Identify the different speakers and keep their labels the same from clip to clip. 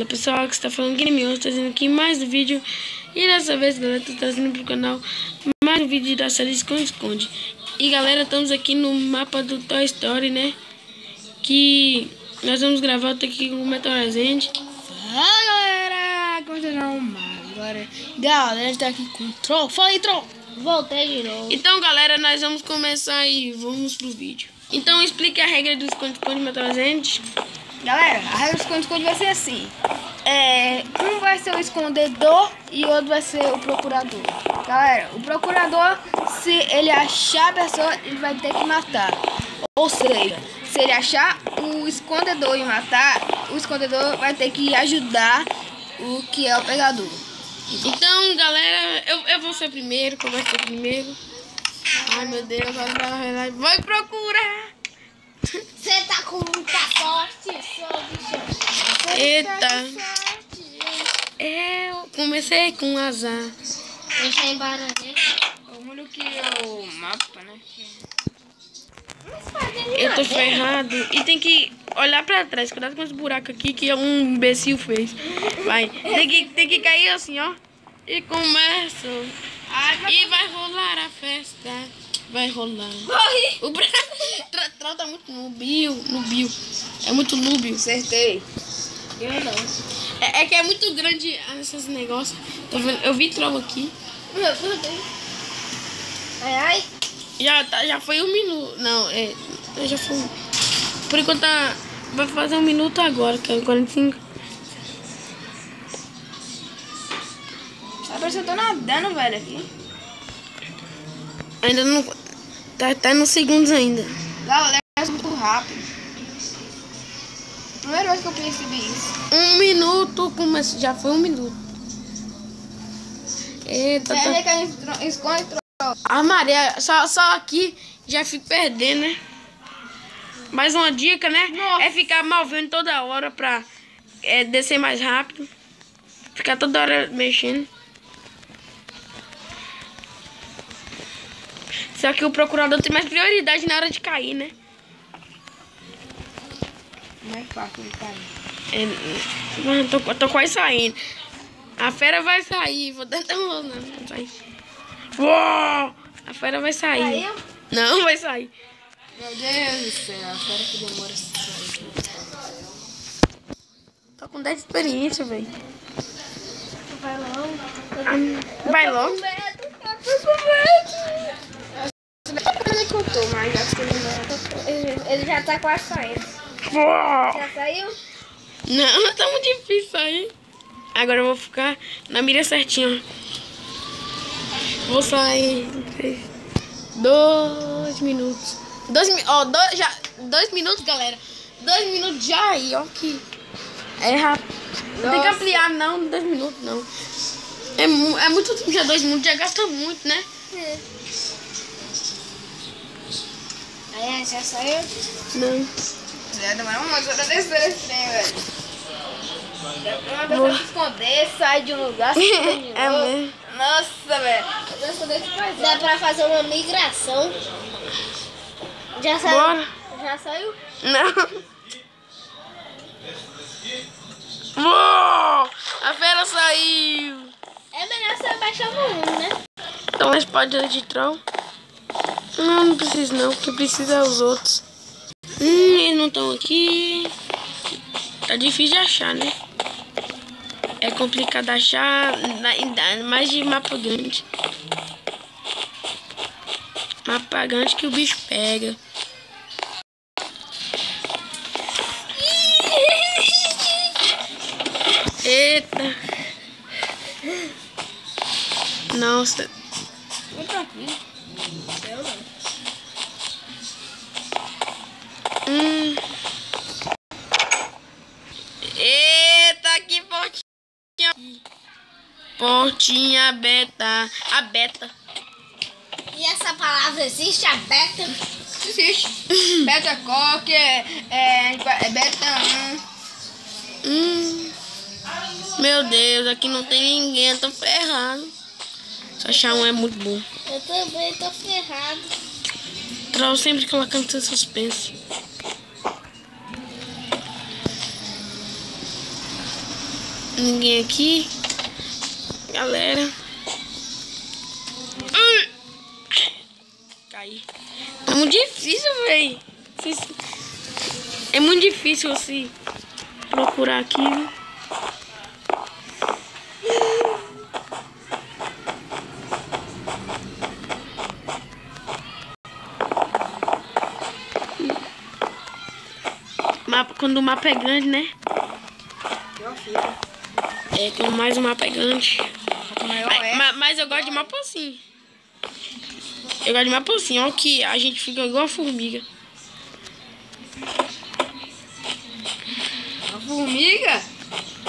Speaker 1: pessoal, que está falando Guilherme, estou trazendo aqui mais um vídeo. E dessa vez, galera, estou trazendo pro canal mais um vídeo da série Esconde-Esconde. E galera, estamos aqui no mapa do Toy Story, né? Que nós vamos gravar aqui com o Meteorazende.
Speaker 2: Fala galera, continuar o mapa agora. Galera, tá aqui com o Troll. Fala aí, Troll. Voltei de novo.
Speaker 1: Então galera, nós vamos começar e vamos pro vídeo. Então explique a regra do Esconde-Esconde Meteorazende.
Speaker 2: Galera, a regra do esconde-esconde vai ser assim. Um vai ser o escondedor e o outro vai ser o procurador. Galera, o procurador, se ele achar a pessoa, ele vai ter que matar. Ou seja, se ele achar o escondedor e matar, o escondedor vai ter que ajudar o que é o pegador.
Speaker 1: Então galera, eu vou ser primeiro, qual vai ser primeiro? Ai meu Deus, vai procurar!
Speaker 3: Você tá com muita sorte, seu bicho.
Speaker 1: Eita! Eu comecei com azar.
Speaker 3: Deixa em bananete.
Speaker 2: Olha o que é o mapa, né?
Speaker 1: Eu tô ferrado. E tem que olhar pra trás. Cuidado com esse buraco aqui que um imbecil fez. Vai. Tem que cair assim, ó. E começa. E vai rolar a festa. Vai rolar. O Troll tá muito núbio. É muito núbio.
Speaker 2: Acertei.
Speaker 3: Eu não.
Speaker 1: É que é muito grande esses negócios. Eu vi Troll aqui.
Speaker 3: Ai, ai.
Speaker 1: Já foi 1 minuto. Não, já foi. Por enquanto vai fazer 1 minuto agora, que é 45.
Speaker 2: Parece que eu tô nadando, velho, aqui.
Speaker 1: Ainda não. Tá nos segundos ainda.
Speaker 2: Galera, é muito rápido. Primeira vez que eu percebi isso.
Speaker 1: 1 minuto, já foi 1 minuto. Eita,
Speaker 2: Esconde, Troll.
Speaker 1: a Maria, só aqui já fico perdendo, né? Mais uma dica, né?
Speaker 2: Nossa.
Speaker 1: É ficar movendo toda hora pra descer mais rápido. Ficar toda hora mexendo. Só que o procurador tem mais prioridade na hora de cair, né?
Speaker 2: Mais fácil de cair.
Speaker 1: Tô quase saindo. A fera vai sair. Vou tentar não sair. Uou! A fera vai sair.
Speaker 3: Saiu?
Speaker 1: Não vai sair.
Speaker 2: Meu Deus do céu, a fera que demora a sair.
Speaker 1: Tô com 10 de experiência, velho.
Speaker 3: Vai logo.
Speaker 1: Vai logo.
Speaker 3: Eu tô com medo. Ele contou, mas acho que ele já tá quase saindo.
Speaker 1: Uou!
Speaker 3: Já saiu?
Speaker 1: Não, tá muito difícil sair. Agora eu vou ficar na mira certinha. Vou sair em 3, 2 minutos. 2 minutos, galera. 2 minutos já aí, ó. Que é rápido. Não tem que ampliar, não. 2 minutos, não. É muito tempo, já 2 minutos. Já gasta muito, né?
Speaker 3: Aí, já saiu?
Speaker 1: Não.
Speaker 2: Já demorou umas horas desse trem, velho. Uma pessoa se esconder, sai de um lugar, se esconde de
Speaker 1: É
Speaker 2: novo.
Speaker 1: mesmo.
Speaker 2: Nossa, velho. Eu sou desse país.
Speaker 3: Dá pra fazer uma migração. Já saiu?
Speaker 1: Bora.
Speaker 3: Já saiu?
Speaker 1: Não. Uou! A fera saiu.
Speaker 3: É melhor você baixar o volume, né?
Speaker 1: Então nós podemos de Troll. Não precisa não, porque precisa é os outros. Eles não estão aqui. Tá difícil de achar, né? É complicado achar, mais de mapa grande. Mapa grande que o bicho pega. Eita. Nossa.
Speaker 2: Muito tranquilo. Eu não.
Speaker 1: Eita, que portinha. Portinha aberta. A beta.
Speaker 3: E essa palavra existe, a beta?
Speaker 2: Existe. Beta Coque, Beta
Speaker 1: 1. Meu Deus, aqui não tem ninguém, eu tô ferrado. Só achar um é muito bom.
Speaker 3: Eu também tô ferrado.
Speaker 1: Troll sempre colocando seu suspense. Ninguém aqui. Galera. Caí. É muito difícil, velho. É muito difícil assim procurar aqui, viu? Quando o mapa é grande, né? É, quando mais o mapa é grande. Mas eu gosto de mapa assim. Eu gosto de mapa assim, ó, que a gente fica igual a formiga.
Speaker 2: Uma formiga?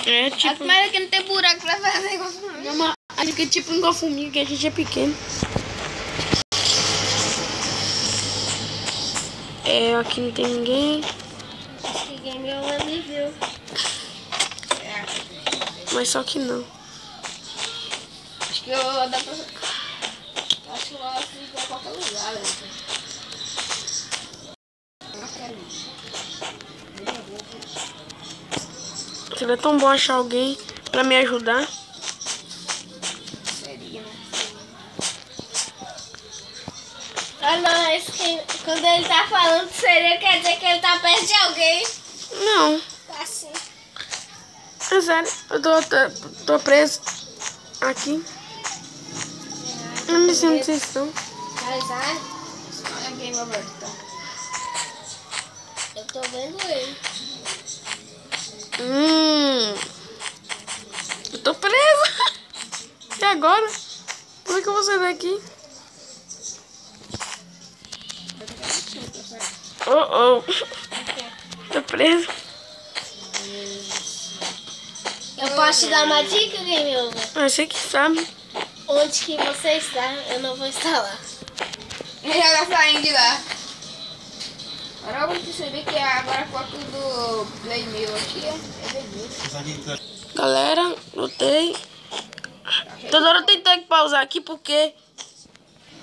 Speaker 1: É, tipo...
Speaker 3: Mas aqui não tem buraco pra fazer igual formiga.
Speaker 1: Não, a gente é tipo igual a formiga, que a gente é pequeno. É, aqui não tem ninguém.
Speaker 3: Acho que game over me viu.
Speaker 1: Mas só que não.
Speaker 3: Acho que eu dá pra... Acho que eu vou ficar em qualquer lugar, né?
Speaker 1: Seria tão bom achar alguém pra me ajudar.
Speaker 3: Seria, né? Ah, não, esse que, quando ele tá falando seria, quer dizer que ele tá perto de alguém.
Speaker 1: Não,
Speaker 3: Assim.
Speaker 1: é sério. Eu tô preso aqui. Eu não sei onde vocês estão.
Speaker 3: Mas,
Speaker 2: Olha game over, tá?
Speaker 3: eu tô vendo ele.
Speaker 1: Eu tô preso. E agora? Como é que eu vou sair daqui? Oh. Tô preso.
Speaker 3: Eu posso te dar uma dica, Game Over?
Speaker 1: Você que sabe.
Speaker 3: Onde que você está, eu não vou estar lá.
Speaker 2: Ele já tá saindo de lá. Agora eu vou perceber que agora a foto do Play meu aqui é beleza.
Speaker 1: Galera, lutei. Toda hora eu tentei pausar aqui porque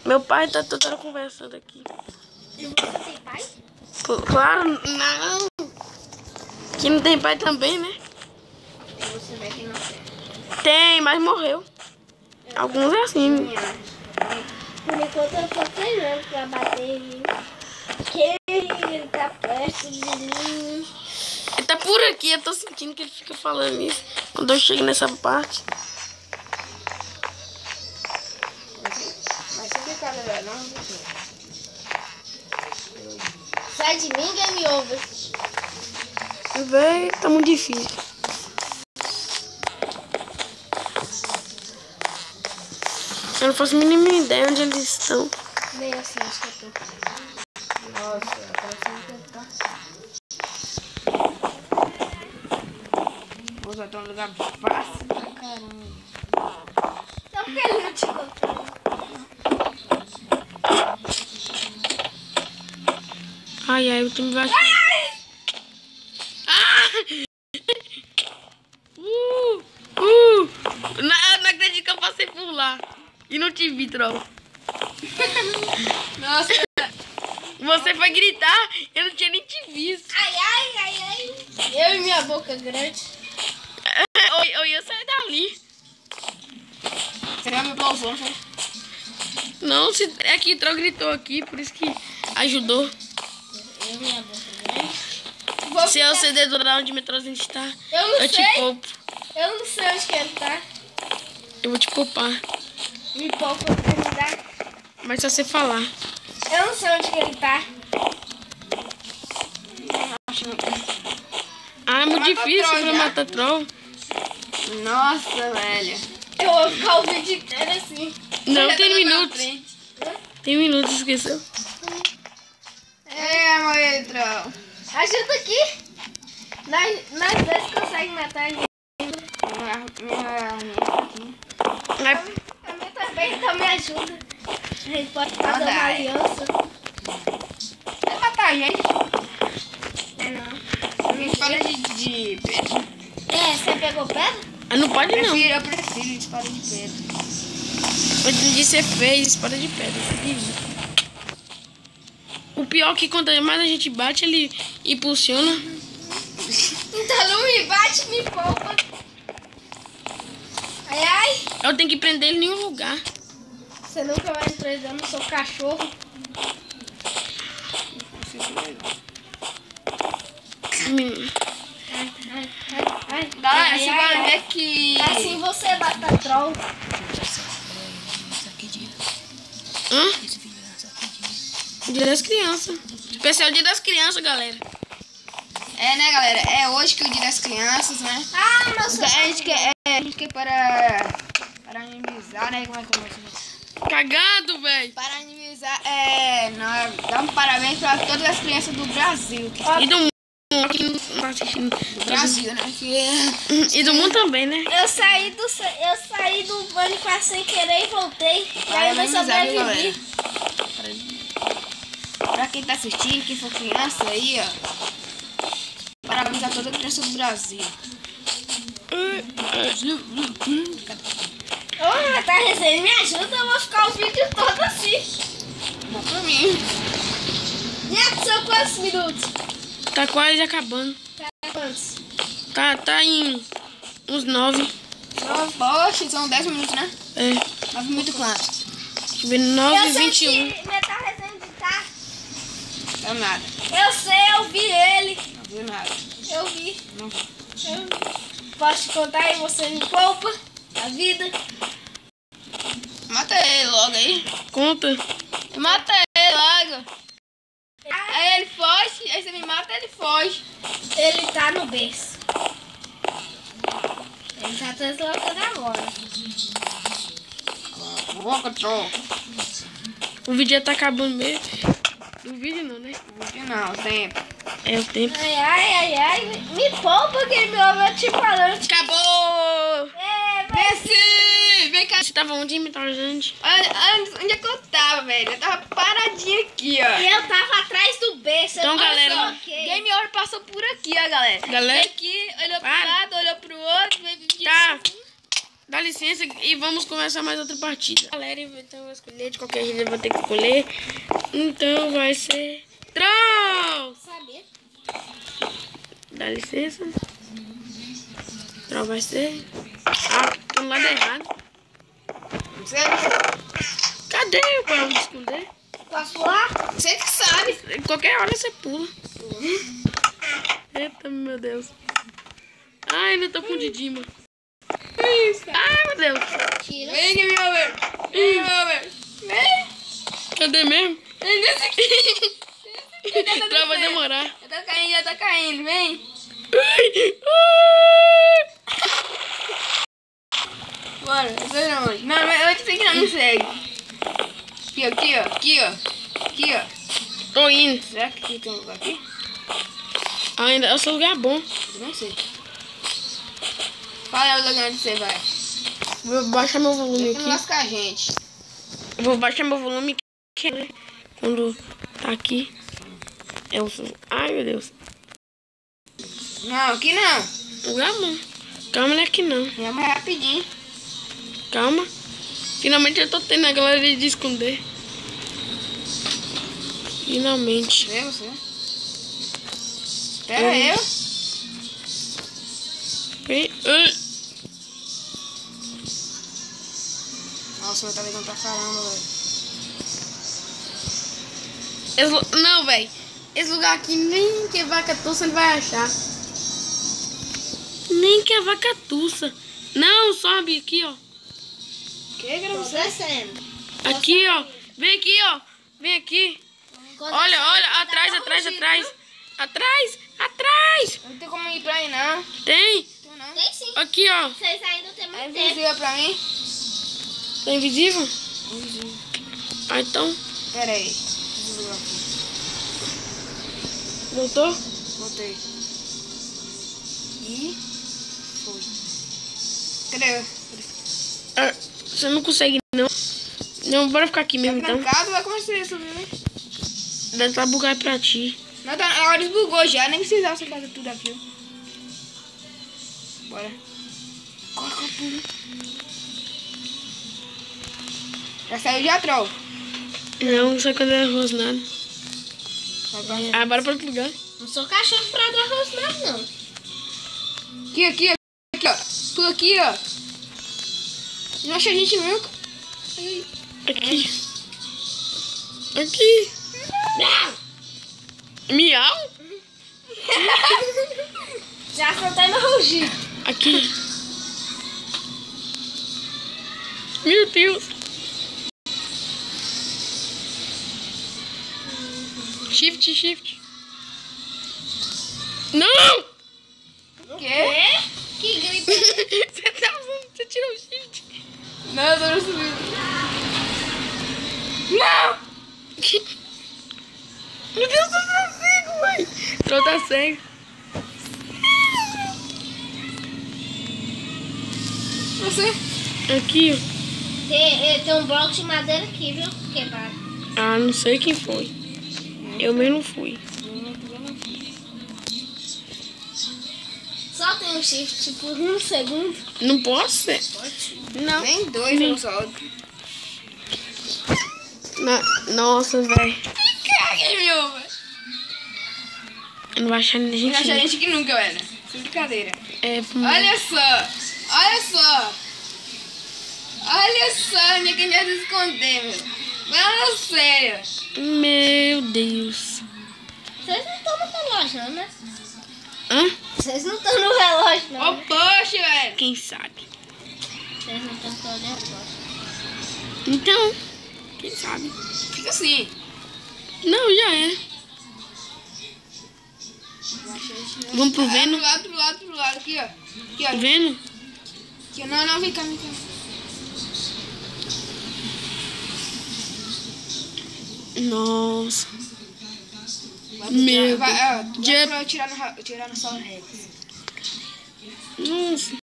Speaker 1: meu pai tá toda hora conversando aqui.
Speaker 3: E você tem pai?
Speaker 1: Claro, não. Que não tem pai também, né?
Speaker 2: E você vê que não tem.
Speaker 1: Tem, mas morreu. Alguns é assim.
Speaker 3: Por enquanto eu tô treinando pra bater em mim. Que ele tá perto de mim.
Speaker 1: Ele tá por aqui, eu tô sentindo que ele fica falando isso. Quando eu chego nessa parte.
Speaker 2: Mas sempre cada não,
Speaker 3: Sai de mim, Game Over.
Speaker 1: Véi, tá muito difícil. Eu não faço a mínima ideia onde eles estão.
Speaker 3: Nem assim, acho que eu tô.
Speaker 2: Nossa, parece que tá. Vou usar um lugar fácil pra caramba.
Speaker 3: Então por que ele não te encontrou?
Speaker 1: Ai, o time vai... Não acredito que eu passei por lá. E não te vi, troll.
Speaker 2: Nossa,
Speaker 1: Você foi gritar, eu não tinha nem te visto.
Speaker 3: Ai. Eu e minha boca grande.
Speaker 1: Oi, eu saí dali.
Speaker 2: você já me pausou, né?
Speaker 1: Não, é que o troll gritou aqui, por isso que ajudou.
Speaker 3: Eu e minha boca grande.
Speaker 1: Se é o CD do onde o metrozinho está,
Speaker 3: Eu não
Speaker 1: eu te
Speaker 3: sei.
Speaker 1: poupo.
Speaker 3: Eu não sei onde que ele tá.
Speaker 1: Eu vou te poupar.
Speaker 3: Me poupa pra me dar.
Speaker 1: Mas só você falar.
Speaker 3: Eu não sei onde que ele tá.
Speaker 1: Ah, é muito
Speaker 2: Matar
Speaker 1: difícil
Speaker 2: troll
Speaker 1: pra
Speaker 2: já?
Speaker 1: matar troll.
Speaker 2: Nossa, velho.
Speaker 3: Eu vou ficar o vídeo inteiro assim.
Speaker 1: Não,
Speaker 2: Já
Speaker 1: tem
Speaker 2: tá na minha
Speaker 1: minutos.
Speaker 2: frente.
Speaker 1: Tem minutos, esqueceu.
Speaker 2: É, Moedrão.
Speaker 3: Ajuda aqui. Nós dois conseguem matar ele.
Speaker 1: Ai,
Speaker 3: A minha também, então me ajuda. A gente pode fazer uma
Speaker 2: Vai.
Speaker 3: aliança.
Speaker 2: Vai matar a gente.
Speaker 3: É não.
Speaker 2: Minha espada de pedra.
Speaker 3: É, você pegou pedra?
Speaker 1: não pode não.
Speaker 2: Eu prefiro espada de pedra.
Speaker 1: Hoje em dia você fez espada de pedra. Você queria. O pior é que quanto mais a gente bate, ele impulsiona.
Speaker 3: Então não me bate, me poupa.
Speaker 1: Eu tenho que prender ele em um lugar.
Speaker 3: Você nunca vai prender no seu cachorro.
Speaker 2: Galera, você vai ver que...
Speaker 3: Assim você bata troll.
Speaker 1: Hã? Dia das crianças. Especial Dia das Crianças, galera.
Speaker 2: É, né, galera? É hoje que é o Dia das Crianças, né?
Speaker 3: Ah, meu
Speaker 2: Então, a gente quer para animizar, né? Como é que eu vou dizer?
Speaker 1: Cagado, velho.
Speaker 2: Para animizar, dar um parabéns para todas as crianças do Brasil.
Speaker 1: E do mundo. Aqui não tá assistindo.
Speaker 2: Do Brasil, né?
Speaker 1: E do mundo também, né?
Speaker 3: Eu saí do Minecraft sem querer e voltei. E aí eu não sobrevivi.
Speaker 2: Pra quem tá assistindo, quem for criança aí, ó. Parabéns a toda criança do Brasil.
Speaker 3: Ô, tá resenha, me ajuda, eu vou ficar o vídeo todo assim.
Speaker 2: Bom pra mim.
Speaker 3: Neto, são quantos minutos?
Speaker 1: Tá quase acabando.
Speaker 3: Tá, quantos?
Speaker 1: Tá em uns 9.
Speaker 2: Poxa, são 10 minutos, né?
Speaker 1: É.
Speaker 2: 9 minutos quanto?
Speaker 1: Deixa eu ver, 9h21.
Speaker 3: Metal resenha de tá.
Speaker 2: Não nada.
Speaker 3: Eu sei, eu vi ele.
Speaker 2: Não viu nada.
Speaker 3: Eu vi.
Speaker 2: Não vi.
Speaker 3: Eu vi. Posso te contar e você me poupa a vida?
Speaker 2: Mata ele logo aí.
Speaker 1: Conta.
Speaker 2: Mata ele logo. Aí ele foge, aí você me mata, ele foge.
Speaker 3: Ele tá no berço. Ele tá translocando agora.
Speaker 2: Boca, troll.
Speaker 1: O vídeo já tá acabando mesmo. O vídeo não, né?
Speaker 2: Não, tempo.
Speaker 1: É o tempo.
Speaker 3: Ai. Me poupa que ele me ouve eu te falando.
Speaker 1: Acabou!
Speaker 2: Vem cá.
Speaker 1: Você tava onde, gente?
Speaker 2: Olha onde é que eu tava, velho. Eu tava paradinho aqui, ó.
Speaker 3: E eu tava atrás do berço.
Speaker 1: Então,
Speaker 3: eu
Speaker 1: galera,
Speaker 3: só, ok.
Speaker 2: Game Over passou por aqui, ó, galera.
Speaker 1: Galera.
Speaker 2: Veio aqui, olhou pro
Speaker 1: Para.
Speaker 2: lado, olhou pro outro, veio de
Speaker 1: Tá. Dá licença e vamos começar mais outra partida. Galera, então eu vou escolher. De qualquer jeito eu vou ter que escolher. Então vai ser... Troll!
Speaker 3: Sabia?
Speaker 1: Dá licença. Troll vai ser... Ah, tô no lado errado.
Speaker 2: Você,
Speaker 1: Cadê o barulho de esconder?
Speaker 3: Posso pular?
Speaker 2: você que sabe.
Speaker 1: Qualquer hora você pula. Eita, meu Deus. Ai, ainda tô com o Didi, mano. Ai, meu Deus.
Speaker 3: Tira.
Speaker 2: Vem, Game Over. Game Over. Vem.
Speaker 1: Cadê mesmo?
Speaker 2: Vem desse aqui.
Speaker 1: Troll vai demorar.
Speaker 2: Já tá caindo, vem.
Speaker 1: Ai,
Speaker 2: Bora, eu tô indo onde? Não, eu te sei que não segue. Aqui, ó.
Speaker 1: Tô indo.
Speaker 2: Será que aqui tem um lugar aqui?
Speaker 1: Ainda, esse lugar é bom.
Speaker 2: Eu não sei. Fala o lugar onde você vai.
Speaker 1: Vou baixar meu volume
Speaker 2: Aqui não
Speaker 1: aqui.
Speaker 2: lasca a gente.
Speaker 1: Vou baixar meu volume aqui, né? Quando tá aqui. É o som. Ai, meu Deus.
Speaker 2: Não, aqui não.
Speaker 1: Lugar bom. Calma, não é aqui não.
Speaker 2: Vamos mais rapidinho.
Speaker 1: Calma. Finalmente eu tô tendo a galeria de esconder. Finalmente.
Speaker 2: Vê você. Espera eu.
Speaker 1: Vem. Ai.
Speaker 2: Nossa, meu tá ligando pra caramba, velho.
Speaker 1: Não, velho. Esse lugar aqui nem que vaca tussa não vai achar. Nem que a vaca tussa. Não, sobe aqui, ó.
Speaker 2: Que era
Speaker 3: Tô
Speaker 2: você?
Speaker 3: descendo.
Speaker 1: Aqui, ó. Vem aqui, ó. Vem aqui. Olha, atrás. Atrás.
Speaker 2: Não tem como ir pra aí, não.
Speaker 1: Tem.
Speaker 2: Tem não.
Speaker 3: Tem sim.
Speaker 1: Aqui, ó.
Speaker 3: Vocês ainda tem
Speaker 2: É
Speaker 3: muito tempo.
Speaker 2: invisível pra mim?
Speaker 1: Tá invisível?
Speaker 2: Invisível.
Speaker 1: Ah, então.
Speaker 2: Pera aí. Invisível aqui.
Speaker 1: Voltou?
Speaker 2: Voltei. E foi. Cadê?
Speaker 1: Ah, você não consegue, não. Não, bora ficar aqui mesmo,
Speaker 2: Tá
Speaker 1: então.
Speaker 2: trancado, vai começar a subir, né?
Speaker 1: Deve estar bugado pra ti.
Speaker 2: Não, tá, agora desbugou já, nem precisava você fazer tudo aquilo. Bora. Corre, pulo. Já saiu já, troll?
Speaker 1: Não sei quando é rosnado.
Speaker 2: Vai pra...
Speaker 1: Ah, bora pra outro lugar.
Speaker 3: Não sou cachorro pra dar rosnado, não.
Speaker 2: Aqui, ó. Pula aqui, ó. Não acha a gente nunca.
Speaker 1: Aqui. Aqui. Miau.
Speaker 3: Já soltei no rugir.
Speaker 1: Aqui. Meu Deus. Shift. Não!
Speaker 2: O quê?
Speaker 3: Que gripe.
Speaker 1: Você tirou o shift.
Speaker 2: Não, eu tô no subindo. Não!
Speaker 1: Meu Deus, eu tô cego, mãe. Tô tá cego.
Speaker 2: Você?
Speaker 1: Aqui, ó.
Speaker 3: Tem um bloco de madeira aqui, viu? Quebrado.
Speaker 1: Ah, não sei quem foi. Eu mesmo fui.
Speaker 3: Só tem um shift por um segundo.
Speaker 1: Não posso ser. Não.
Speaker 2: Nem dois eu não solto.
Speaker 1: Nossa, velho.
Speaker 2: Caguei, meu, velho.
Speaker 1: Eu não vou achar nem
Speaker 2: Não acha a
Speaker 1: gente.
Speaker 2: gente que nunca, velho. Sem brincadeira.
Speaker 1: É,
Speaker 2: Olha só, onde é que a gente vai se esconder, meu. Fala sério.
Speaker 1: meu Deus.
Speaker 3: Vocês não estão no relógio, não, né?
Speaker 1: Hã?
Speaker 3: Vocês não estão no relógio, não.
Speaker 2: Ô,
Speaker 3: Né?
Speaker 2: poxa, velho.
Speaker 1: Quem sabe?
Speaker 3: Vocês não estão no relógio.
Speaker 1: Então, quem sabe?
Speaker 2: Fica assim.
Speaker 1: Não, já é. Vamos pro Veno?
Speaker 2: Pro lado, aqui, ó. Aqui, ó.
Speaker 1: Vendo?
Speaker 2: Aqui, ó. Não, vem cá.
Speaker 1: Nossa.
Speaker 2: Vai
Speaker 1: Meu
Speaker 2: vai
Speaker 1: Deus.
Speaker 2: pra eu tirar no sol rex.
Speaker 1: Nossa.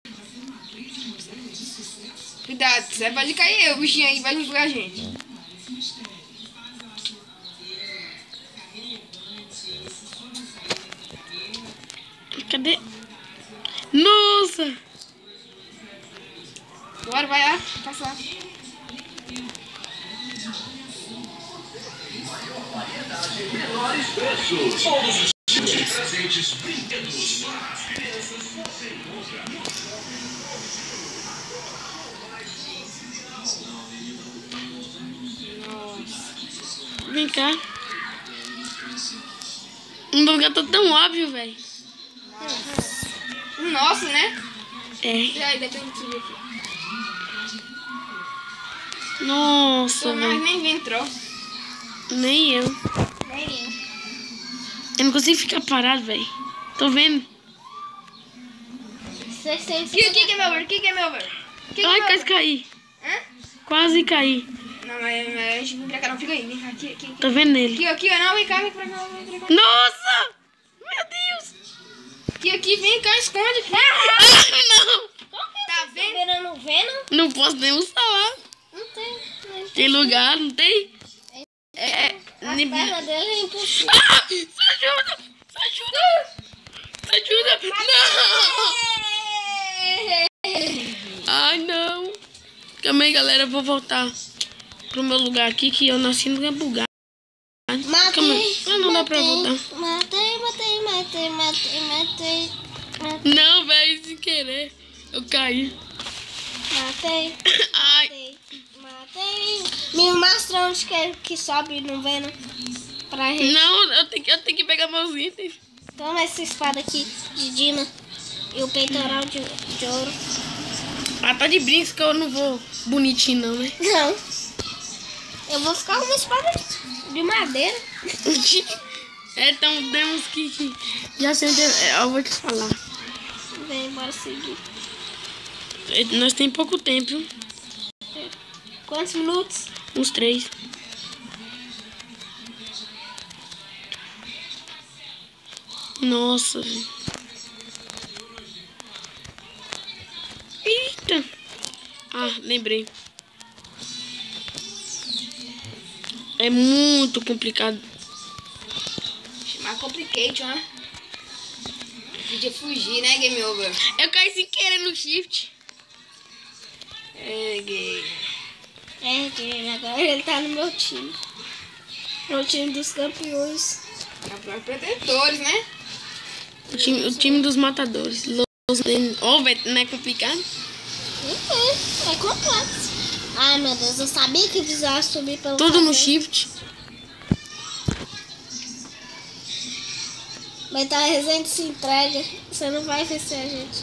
Speaker 2: Cuidado, você pode cair, o bichinho aí vai engolir a gente.
Speaker 1: Cadê? Nossa.
Speaker 2: Agora vai lá, passar.
Speaker 4: Menores preços. Todos os tipos presentes, brinquedos mais. Você encontra.
Speaker 1: Vem cá. Um lugar tá tão óbvio, velho.
Speaker 2: Nossa, né?
Speaker 1: É.
Speaker 2: E aí, depende de subir aqui.
Speaker 1: Nossa,
Speaker 2: Mas
Speaker 1: velho.
Speaker 2: nem entrou.
Speaker 1: Nem eu.
Speaker 3: Nem eu.
Speaker 1: Eu não consigo ficar parado, velho. Tô vendo.
Speaker 3: Vocês têm
Speaker 2: Que é meu ver? Que é meu ver?
Speaker 1: Ai, quase caí.
Speaker 2: Hã?
Speaker 1: Quase caí.
Speaker 2: Não, mas a gente vem pra cá, não. Fica aí, vem cá. Aqui.
Speaker 1: Tô vendo ele.
Speaker 2: Aqui, ó. Não, vem cá, vem pra cá.
Speaker 1: Nossa! Meu Deus!
Speaker 2: Aqui, vem cá, esconde.
Speaker 1: Ah, não!
Speaker 2: Tá vendo?
Speaker 3: Esperando o Venom?
Speaker 1: Não posso nem falar.
Speaker 3: Não tem. Não
Speaker 1: Tem lugar, não tem?
Speaker 3: As pernas dele é impossível.
Speaker 1: Ah! Ajuda! Ajuda! Não! Ai, não. Calma aí, galera. Eu vou voltar pro meu lugar aqui, que eu nasci no lugar bugado. Calma aí. Ah, não dá pra voltar.
Speaker 3: Matei.
Speaker 1: Não, velho, sem querer. Eu caí.
Speaker 3: Matei.
Speaker 1: Ai.
Speaker 3: Me mostra onde que sobe no Venom pra gente.
Speaker 1: Não, eu tenho que pegar meus itens.
Speaker 3: Toma essa espada aqui de Dina e o peitoral de ouro.
Speaker 1: Ah, tá de brinco que eu não vou bonitinho, não, né?
Speaker 3: Não. Eu vou ficar com uma espada de madeira.
Speaker 1: Então temos que já sei onde eu vou te falar.
Speaker 3: Vem, bora seguir.
Speaker 1: Nós temos pouco tempo.
Speaker 3: Quantos minutos?
Speaker 1: Uns 3. Nossa, velho. Eita. Ah, lembrei. É muito complicado.
Speaker 2: Mais complicado, né? Podia fugir, né, Game Over?
Speaker 1: Eu caí sem querer no shift.
Speaker 2: É, gay.
Speaker 3: É, agora ele tá no meu time. No time dos campeões.
Speaker 2: Campeões protetores, né?
Speaker 1: O time dos matadores. Ó, velho, não é complicado?
Speaker 3: É complexo. Ai, meu Deus, eu sabia que precisava subir pelo
Speaker 1: Tudo no
Speaker 3: caminho.
Speaker 1: shift.
Speaker 3: Mas tá, a Resende se entrega. Você não vai vencer a gente.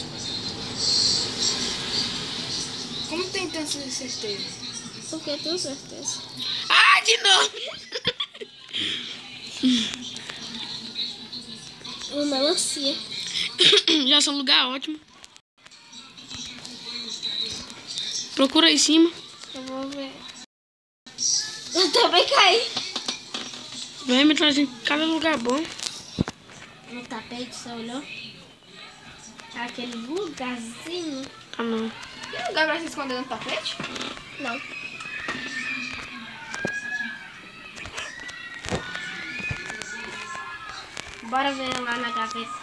Speaker 2: Como tem tanta certeza?
Speaker 3: Porque eu tenho certeza.
Speaker 1: Ah, de novo.
Speaker 3: Uma melancia.
Speaker 1: Já são um lugar ótimo. Procura aí em cima.
Speaker 3: Eu vou ver. Eu também caí.
Speaker 1: Vai me trazer em cada lugar bom.
Speaker 3: No tapete, você olhou? Aquele lugarzinho.
Speaker 1: Ah, não.
Speaker 2: Tem lugar pra se esconder no tapete?
Speaker 3: Não. Bora ver lá na gaveta.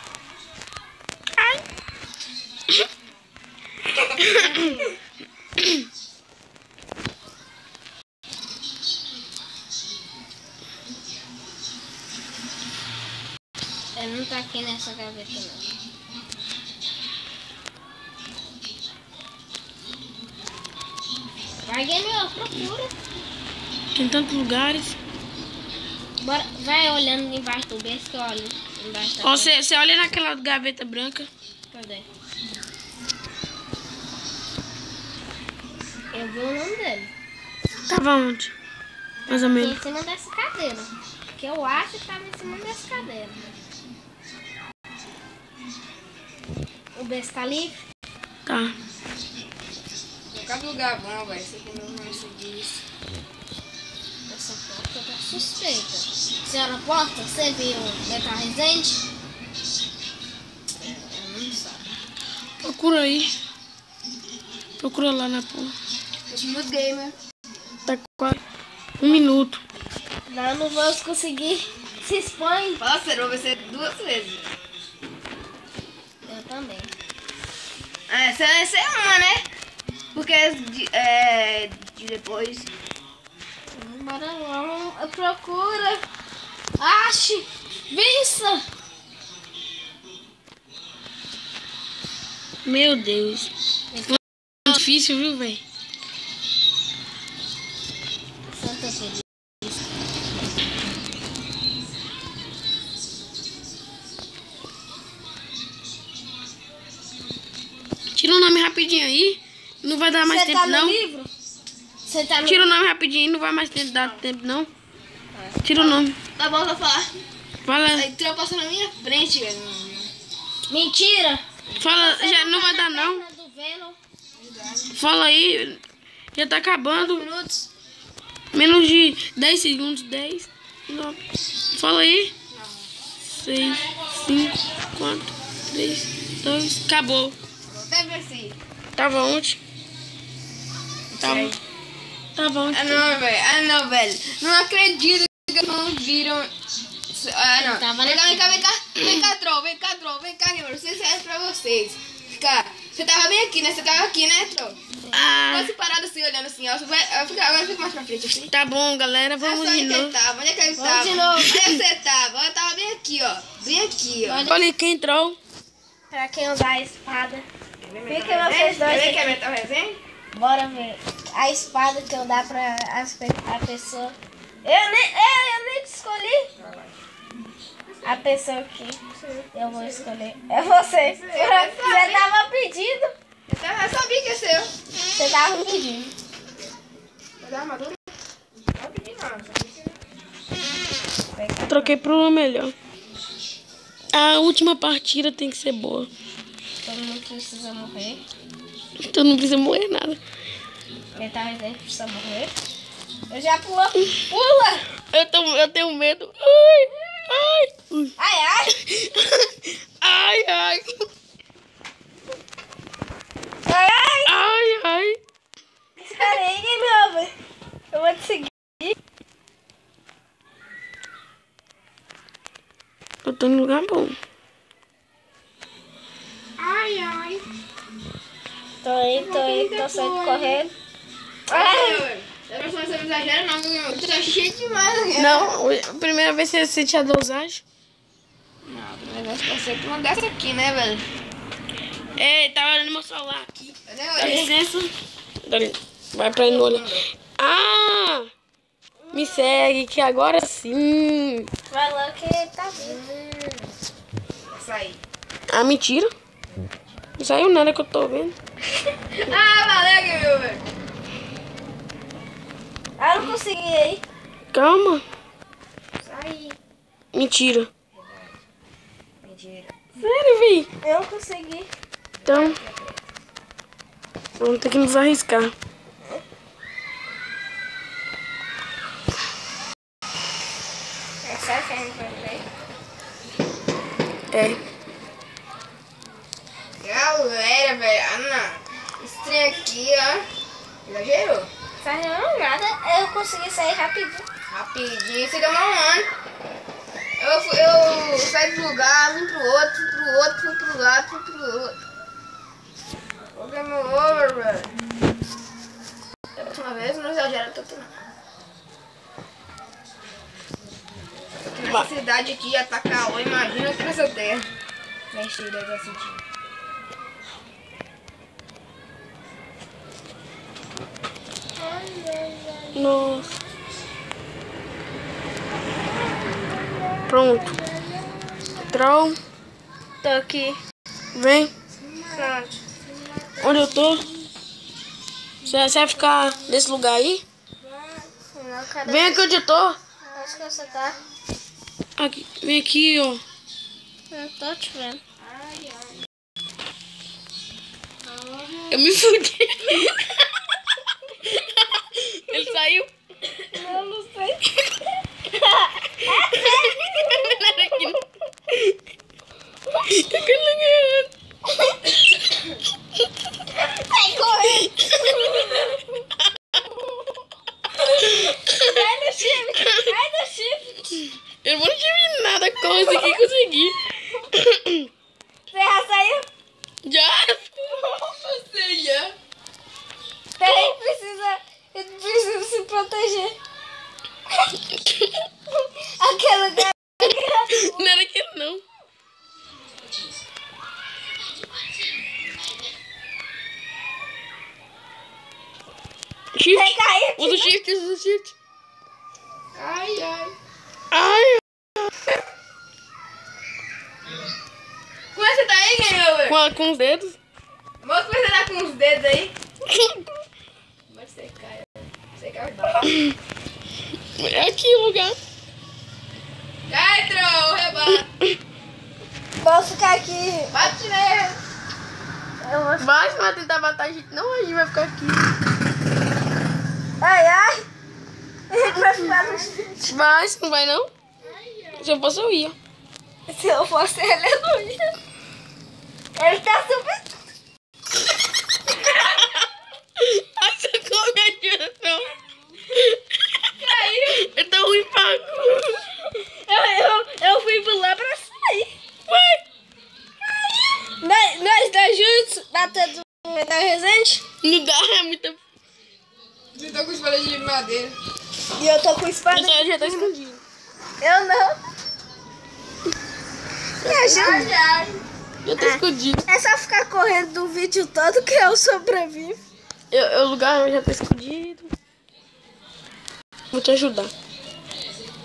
Speaker 3: Ele não tá aqui nessa gaveta, não. Larguei meu, procura.
Speaker 1: Tem tantos lugares.
Speaker 3: Bora, vai olhando embaixo do berço que eu olho embaixo da
Speaker 1: Ó, você olha naquela gaveta branca.
Speaker 3: Cadê? Eu vi o nome dele.
Speaker 1: Tava onde? Mais ou
Speaker 3: Aqui
Speaker 1: menos.
Speaker 3: em cima dessa cadeira. Que eu acho que tava em cima dessa cadeira. O berço tá livre?
Speaker 1: Tá.
Speaker 2: Cada lugar bom, velho. Você que não vai seguir isso.
Speaker 3: Essa porta tá suspeita. Senhora Porta, você viu o Beta Resende? Eu não sabe.
Speaker 1: Procura aí. Procura lá na porra.
Speaker 2: Muito gamer.
Speaker 1: Tá quase 1 minuto.
Speaker 3: Não, não vamos conseguir. Se expõe.
Speaker 2: Fala sério, eu vou vencer 2 vezes.
Speaker 3: Eu também.
Speaker 2: Essa vai ser uma, né? Porque de depois.
Speaker 3: Bora lá. Procura. Ache. Vença.
Speaker 1: Meu Deus. É difícil, viu, velho?
Speaker 3: Santa Feliz.
Speaker 1: Tira o nome rapidinho aí. Não vai dar mais
Speaker 3: Você
Speaker 1: tempo,
Speaker 3: tá no
Speaker 1: não.
Speaker 3: livro? Você tá no
Speaker 1: Tira o nome rapidinho. Não vai mais dar tempo, não. Tira o nome.
Speaker 2: Tá bom, vou falar.
Speaker 1: Fala.
Speaker 2: Aí tu passou na minha frente, velho.
Speaker 3: Mentira.
Speaker 1: Fala. Já não vai dar, não.
Speaker 3: Perna do Venom.
Speaker 1: Fala aí. Já tá acabando.
Speaker 2: Minutos.
Speaker 1: Menos de 10 segundos. 10, 9. Fala aí. 6, 5, 4, 3, 2. Acabou.
Speaker 2: Até venci.
Speaker 1: Tava ontem. Tava ontem.
Speaker 2: Ah, não, velho. Não acredito que não viram. Ah, não.
Speaker 3: Tava
Speaker 2: Vem cá, Troll. Vem cá, gamer. Não sei se é pra vocês. Cara, você tava bem aqui, né? Você tava aqui, né, Troll?
Speaker 1: Ah,
Speaker 2: Você parado assim, olhando assim, ó. Agora fica mais pra frente, assim.
Speaker 1: tá bom, galera. Vamos de
Speaker 2: Onde é que ele
Speaker 1: novo.
Speaker 2: tava? Onde é que ele
Speaker 3: Vamos
Speaker 2: tava?
Speaker 3: de novo.
Speaker 2: Onde é que você tava? Eu tava bem aqui, ó. Bem aqui, ó.
Speaker 1: Olha quem entrou.
Speaker 3: Pra quem usar a espada. Fiquem vocês dois
Speaker 2: Quer
Speaker 3: aqui.
Speaker 2: meter o resenha?
Speaker 3: Bora ver. A espada que eu dar pra a pessoa. Eu nem te escolhi. A pessoa que eu vou escolher é você. Você tava pedindo.
Speaker 2: Eu sabia que ia ser eu.
Speaker 3: Você tava pedindo.
Speaker 2: Vou dar armadura? Não pedi nada.
Speaker 1: Troquei pro melhor. A última partida tem que ser boa.
Speaker 3: Todo mundo precisa morrer.
Speaker 1: Tu não precisa morrer nada.
Speaker 3: Metade dele precisa morrer. Eu já pulo. Pula!
Speaker 1: Eu tenho medo. Ai, ai.
Speaker 3: Ai, ai.
Speaker 1: Ai, ai.
Speaker 3: Ai, ai.
Speaker 1: Ai, ai.
Speaker 3: Espera aí, Game Over. Eu vou te seguir.
Speaker 1: Eu tô em lugar bom.
Speaker 2: Ai, ai.
Speaker 3: Tô aí, tô saindo correndo.
Speaker 2: Ai, da próxima vez você não exagera, não, meu. Tu tá cheio demais, né?
Speaker 1: Não, a primeira vez que você sente a dosagem.
Speaker 2: Não, o negócio vai ser uma dessa aqui, né, velho?
Speaker 1: É, tava olhando meu celular aqui.
Speaker 2: Cadê
Speaker 1: Dá
Speaker 2: o
Speaker 1: licença. Vai pra ele no olho. Ah! Me segue que agora sim.
Speaker 3: Falou que tá vindo.
Speaker 2: Vai sair.
Speaker 1: Ah, mentira. Não saiu nada que eu tô vendo.
Speaker 2: Ah, valeu, Game Over.
Speaker 3: Ah, não consegui aí.
Speaker 1: Calma.
Speaker 3: Sai.
Speaker 1: Mentira.
Speaker 2: Mentira.
Speaker 1: Sério, vi.
Speaker 3: Eu não consegui.
Speaker 1: Então, vamos ter que nos arriscar.
Speaker 3: É sério que a gente vai ver?
Speaker 1: É.
Speaker 2: Galera, velho. Ah, não. Esse trem aqui, ó. Exagerou.
Speaker 3: Fazendo nada, eu consegui sair rapidinho.
Speaker 2: Rapidinho, você demora um ano. Eu saí do lugar, vim pro outro, fui pro lado, fui pro outro. O game over, velho. Da próxima vez não exagera tanto não. Essa cidade aqui já tá calor, imagina que nessa terra. Mentira, eu já senti.
Speaker 1: Nossa. Pronto. Troll.
Speaker 3: Tô aqui.
Speaker 1: Vem.
Speaker 3: Pronto.
Speaker 1: Onde eu tô? Você vai ficar nesse lugar aí?
Speaker 3: Não, cadê?
Speaker 1: Vem aqui onde eu tô.
Speaker 3: Acho que você tá.
Speaker 1: Aqui. Vem aqui, ó.
Speaker 3: Não tô te vendo.
Speaker 1: Eu me fudi. Ele saiu?
Speaker 3: Eu não sei. Sai correndo. Vai no chifre. Vai no chifre.
Speaker 1: Eu não tive nada, consegui.
Speaker 3: Você já saiu?
Speaker 1: Já? Você já?
Speaker 3: Peraí, precisa se proteger. Aquele lugar.
Speaker 1: Não era aquele não. Shift.
Speaker 3: Vai cair.
Speaker 1: Usa o shift.
Speaker 2: Ai, ai.
Speaker 1: Ai.
Speaker 2: Como é que você tá aí, Game Over?
Speaker 1: Com os dedos.
Speaker 2: Mostra como você tá com os dedos aí. Mas você cai. Você cai o
Speaker 1: É aqui o lugar.
Speaker 2: Cai, Troll, rebate.
Speaker 3: Vou ficar aqui.
Speaker 2: Bate nele.
Speaker 3: Eu vou...
Speaker 1: Vai, se vai tentar matar a gente. Não, a gente vai ficar aqui.
Speaker 3: Ai, ai. A gente vai ficar no chifre.
Speaker 1: Vai, se não vai não. Se eu fosse, eu ia.
Speaker 3: Se eu fosse ele, eu não ia. Ele tá super...
Speaker 1: Nossa, como me ajuda, não. Caiu. Eu tô ruim, Paco.
Speaker 3: Eu fui pular pra sair.
Speaker 1: Ué.
Speaker 3: Nós dois juntos, batendo da Resende.
Speaker 1: Não dá, é muita...
Speaker 2: Eu tô com espada de madeira.
Speaker 3: E eu tô com espada.
Speaker 1: Eu já tá escondido.
Speaker 3: Eu não. Me ajuda.
Speaker 2: Ai.
Speaker 1: Já tá escondido.
Speaker 3: É só ficar correndo do vídeo todo que eu sobrevivo.
Speaker 1: O lugar já tá escondido. Vou te ajudar.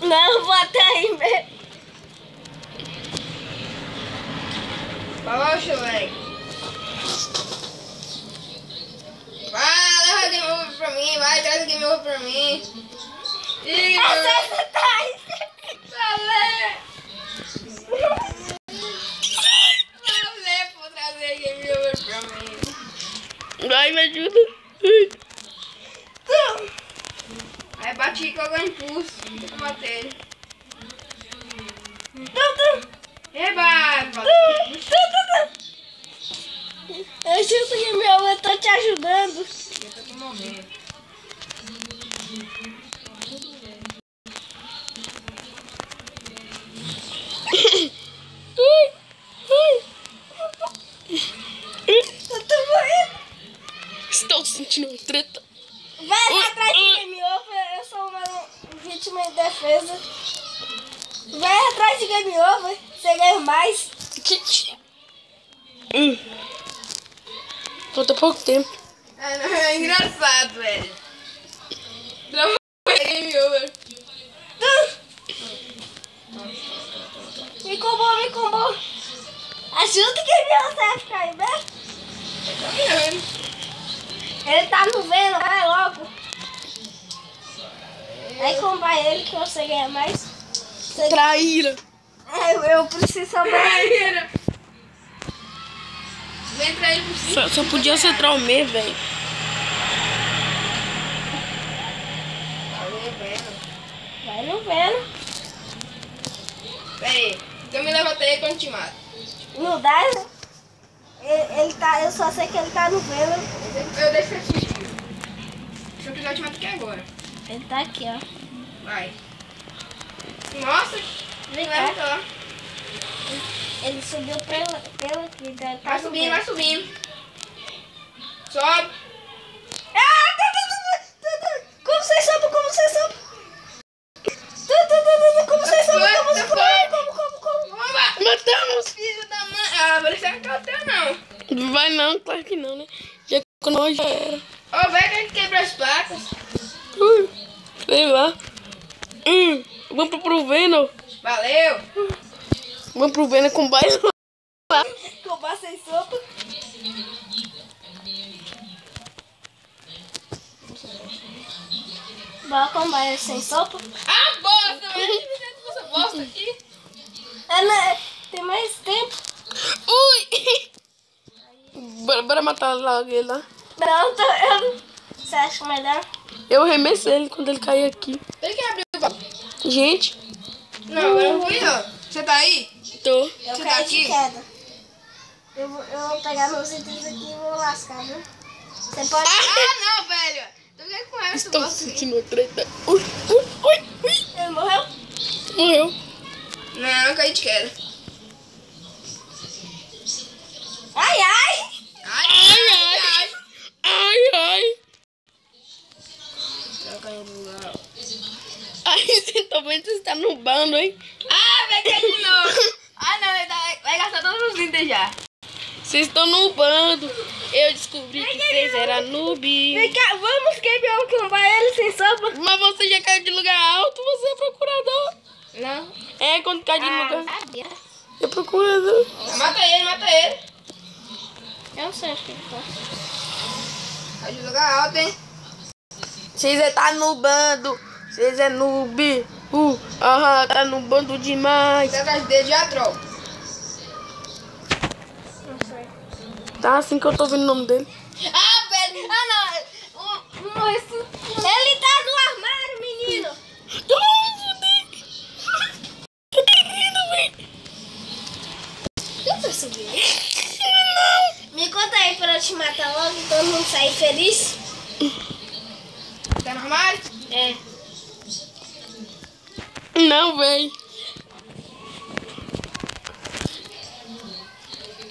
Speaker 3: Não, vou até aí mesmo.
Speaker 2: Poxa, velho. Vai, leva o Game Over pra mim. Vai, traz o Game Over pra mim. Ih,
Speaker 3: Você tá aí.
Speaker 2: Valeu, vou trazer o Game Over pra mim.
Speaker 1: Vai, me ajuda. Ai.
Speaker 2: Aí bati com algum impulso. Tem que bater ele. Rebate.
Speaker 3: Eu sinto que meu avô tá te ajudando.
Speaker 2: Eu tô com morrer.
Speaker 3: Eu tô morrendo.
Speaker 1: Estou sentindo uma treta.
Speaker 3: Vai atrás de Game Over. Eu sou uma vítima indefesa. Vai atrás de Game Over. Você ganha mais.
Speaker 1: Falta pouco tempo.
Speaker 2: Ah, não, é engraçado, velho. Travou game over.
Speaker 3: Me combou. Ajuda que ele vai ficar aí, né? Ele tá no vendo, vai logo. Vai combar ele que você ganha mais.
Speaker 1: Traíra.
Speaker 3: Eu preciso saber.
Speaker 2: Vem pra ele por cima.
Speaker 1: Só podia ser Tromê, velho.
Speaker 3: Vai no vendo.
Speaker 2: Pera aí. Eu me levantei quando te mato.
Speaker 3: Não dá, né? Ele tá, eu só sei que ele tá no vendo.
Speaker 2: Eu deixo aqui. Deixa eu pegar te mato aqui agora.
Speaker 3: Ele tá aqui, ó.
Speaker 2: Vai. Mostra.
Speaker 3: Vem
Speaker 2: Levanta
Speaker 3: cá.
Speaker 2: lá.
Speaker 3: Ele subiu pelo aqui. Ele tá
Speaker 2: Vai
Speaker 3: no
Speaker 2: subindo,
Speaker 3: vendo.
Speaker 2: vai subindo. Sobe.
Speaker 3: Como você soube? Como você soube? Como você soube? Como?
Speaker 1: Matamos.
Speaker 2: Filho da mãe. Ah, parecia que eu tenho não.
Speaker 1: Vai não, claro que não, né? Já que nós já era.
Speaker 2: Ô, velho, que quebra as placas.
Speaker 1: Sei lá. Vamos pro Venom.
Speaker 2: Valeu.
Speaker 1: Vamos pro Venom com baile lá.
Speaker 3: Combar sem sopa. Bora combar ele sem sopa.
Speaker 2: Ah, bosta, velho. Essa bosta aqui.
Speaker 3: Tem mais tempo.
Speaker 1: Ui! Bora matar logo ele lá.
Speaker 3: Não. Você acha melhor?
Speaker 1: Eu arremessei ele quando ele cair aqui.
Speaker 2: Ele quer abrir o baú.
Speaker 1: Gente,
Speaker 2: Não, eu não fui não. Você tá aí?
Speaker 1: tô.
Speaker 3: Eu
Speaker 2: Você
Speaker 3: caí
Speaker 2: tá
Speaker 3: de
Speaker 2: aqui?
Speaker 3: queda. Eu vou pegar meus itens aqui e vou lascar, viu? Você pode...
Speaker 2: Ah, não, velho. Tô ficando com raiva dessa
Speaker 1: Estou
Speaker 2: bosta aqui.
Speaker 1: sentindo uma treta. Ui.
Speaker 3: Ele morreu?
Speaker 1: Morreu.
Speaker 2: Não, eu caí de queda.
Speaker 3: Ai!
Speaker 1: Ai.
Speaker 2: Eu caí no lugar.
Speaker 1: Ai, você tá vendo que você tá no bando, hein?
Speaker 2: Ah, vai cair de novo. Ah, não, vai gastar todos os itens já.
Speaker 1: Vocês estão no bando. Eu descobri que vocês eram noob.
Speaker 3: Vem cá, vamos quebrar combar ele sem sopa.
Speaker 1: Mas você já caiu de lugar alto, você é procurador.
Speaker 3: Não.
Speaker 1: É, quando cai de lugar.
Speaker 3: Sabia.
Speaker 1: É procurador.
Speaker 2: Mata ele.
Speaker 3: Eu não sei onde que ele tá.
Speaker 2: Cai de lugar alto, hein?
Speaker 1: Vocês é tá no bando. Vocês é noob. Tá no bando demais.
Speaker 2: Você atrás dele já troll.
Speaker 3: Não sei.
Speaker 1: Tá assim que eu tô vendo o nome dele.
Speaker 2: Ah, velho. Ah, não.
Speaker 3: Ele tá no armário, menino. Eu tô subindo. Me conta aí pra eu te matar logo e todo mundo sair feliz.
Speaker 2: Tá no armário?
Speaker 3: É.
Speaker 1: Não, véi.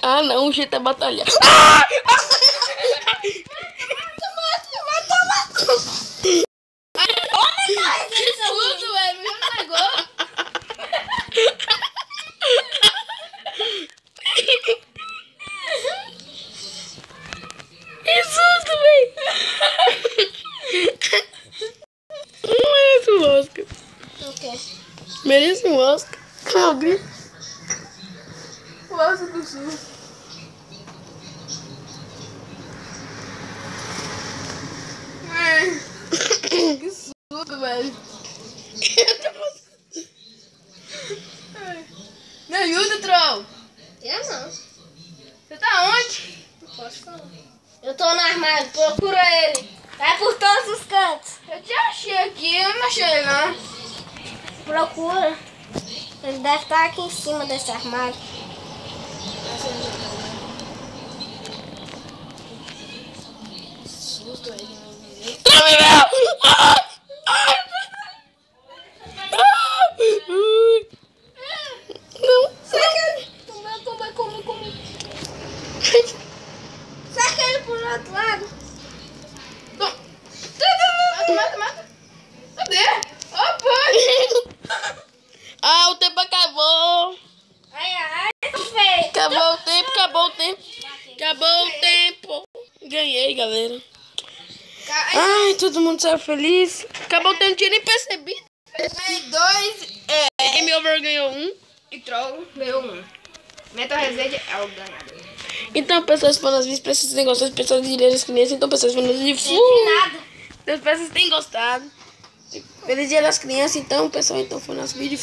Speaker 1: Ah, não, o jeito é batalhar.
Speaker 2: Tudo, velho. Me pegou.
Speaker 1: Que susto, véi. Não merece um Oscar.
Speaker 3: O quê?
Speaker 1: Merece um Oscar. Calma, grito.
Speaker 2: Nossa do sul. Que susto, velho. Me ajuda, troll.
Speaker 3: Eu não.
Speaker 2: Você tá onde?
Speaker 3: Não posso falar. Eu tô no armário, procura ele. Vai por todos os cantos.
Speaker 2: Eu te achei aqui, eu não achei ele não.
Speaker 3: Procura. Ele deve estar aqui em cima desse armário.
Speaker 2: Susto ele.
Speaker 1: Não.
Speaker 2: Come.
Speaker 3: Saca ele pro outro lado.
Speaker 2: Mata. Cadê? Opa!
Speaker 1: Ah, o tempo acabou.
Speaker 3: Ai, feio.
Speaker 1: Acabou o tempo. Acabou o tempo. ganhei, galera. Ai, todo mundo saiu feliz. Acabou tendo tiro, nem percebi.
Speaker 2: Ganhei 2.
Speaker 1: Game Over ganhou 1.
Speaker 2: E Troll ganhou 1. Metal Reset é o ganhador.
Speaker 1: Então, pessoas que foram nas vídeos, espero que vocês tenham gostado. Pessoas de Ilhas das Crianças. Então, pessoas que foram nas vídeos.
Speaker 3: Nada.
Speaker 1: Espero que vocês tenham gostado. Feliz Dia das Crianças. Então, pessoal, foi nosso vídeo.